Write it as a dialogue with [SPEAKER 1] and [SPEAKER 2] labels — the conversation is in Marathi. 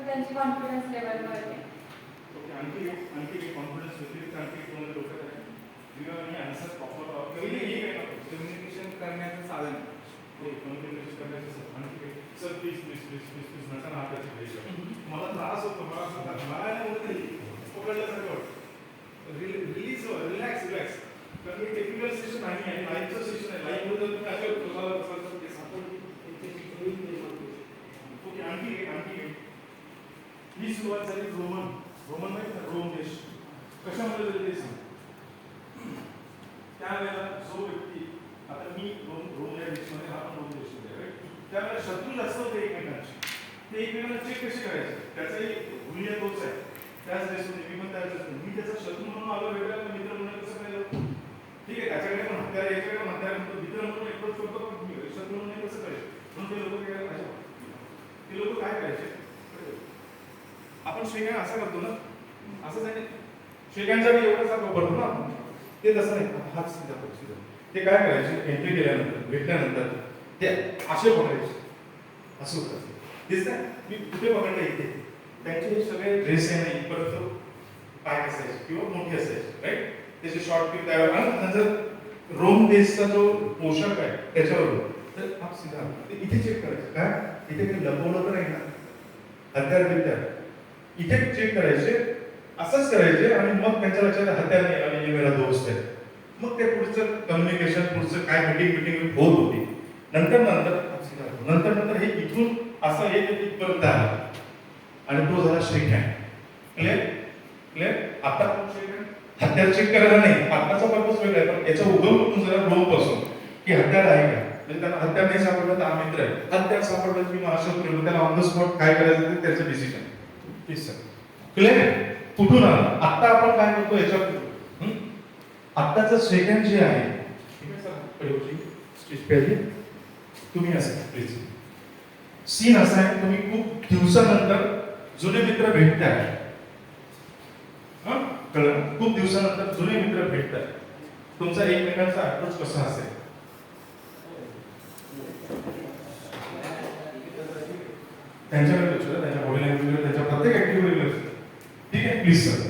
[SPEAKER 1] त्यांची कॉन्फिडन्स लेवल वाढते.
[SPEAKER 2] ओके, आणखी कॉन्फिडन्स व्यतिरिक्त आणखी तुम्हाला डोक्यात आहे? आणि आन्सर प्रॉपर कम्युनिकेशन करण्याचं साधन, कम्युनिकेशन करण्याचं आणखी sir please please please please please नका ना आपल्याची भेट, मला त्रास होतो, मला नाही होत नाही पकडल्यासारखं वाटतं. रिलीज रिलॅक्स रिलॅक्स, कारण हे टेक्निकल सेशन नाही आहे, लाईव्हचं सेशन आहे. लाईव्हमध्ये तुम्ही काय तुम्हाला ते सापडली. ओके, आणखी ही सुरुवात झाली रोमन माहिती ना, रोम देश कशामध्ये झाली ते सांग. त्यावेळेला जो व्यक्ती, आता मी रोम या देशमध्ये, हा पण रोम देशमध्ये आहे, त्यावेळेला शत्रू जास्त होते एकमेकांचे, ते एकमेकांना चेक कसे करायचे, त्याचाही भूमिका तोच आहे. त्याच देशमध्ये मी पण त्याच देशमध्ये, मी त्याचा शत्रू म्हणून आलो वेगळा, मित्र म्हणून कसं काय जाऊ. ठीक आहे, त्याच्याकडे पण हत्यार, याच्याकडे पण हत्यार म्हणतो, मित्र म्हणून एप्रोच करतो, पण शत्रू म्हणून कसं करायचं. म्हणून ते लोक काय करायचे, ते लोक काय करायचे, आपण शेकाय असा करतो ना, असं आहे शेकांच्या एवढाच वापरतो ना आपण, ते तसं नाही, हात सीधा सीधा. ते काय करायचे, एंट्री केल्यानंतर भेटल्यानंतर ते असे पकडायचे, असं होतं. तेच ना, मी कुठे पकडलं इथे, त्यांचे हे सगळे ड्रेस आहे ना, इकडं पाय असायचे किंवा मोठी असायची, राईट. त्याचे शॉर्ट किंवा त्यावर, आणि नंतर रोम देशचा जो पोशाख आहे त्याच्यावर तर हात सीधा इथे चेक करायचं. काय इथे काही लपवलं तर नाही ना, हत्यार बित्यार, इथे चेक करायचे, असंच करायचे. आणि मग त्यांच्या लक्षात हत्यार नाही आणि हे मेरा दोस्त आहे. मग ते पुढचं कम्युनिकेशन, पुढचं काय मिटिंग होत होती. नंतर नंतर हे इथून असं एक इथपर्यंत आला आणि तो झाला शेक हँड. Clear clear. आता हत्यार चेक करायला नाही, आताचा पर्पज वेगळा आहे, पण याचा उगम कुठून जरा रोम पासून की हत्यार आहे का, म्हणजे त्यांना हत्यार नाही सापडलं तर हा मित्र आहे, हत्यार सापडलं की महाशत्रू, त्याला ऑन द स्पॉट काय करायचं ते त्याचं डिसिजन. प्लीज सर, क्लिअर आहे. कुठून आलं आता आपण काय करतो याच्यावर. आत्ताचं सेकंड जे आहे स्टेज पे तुम्ही असं प्लीज, सीन असा आहे, तुम्ही खूप दिवसानंतर जुने मित्र भेटताय. कळलं, खूप दिवसानंतर जुने मित्र भेटतात. तुमचा एकमेकांचा अप्रोच कसा असेल, त्यांच्याकडे लक्ष द्या, त्यांच्या बॉडी लँग्वेजकडे, त्यांच्या प्रत्येक ऍक्टिव्हिटीकडे लक्ष द्या. ठीक आहे, प्लीज सर.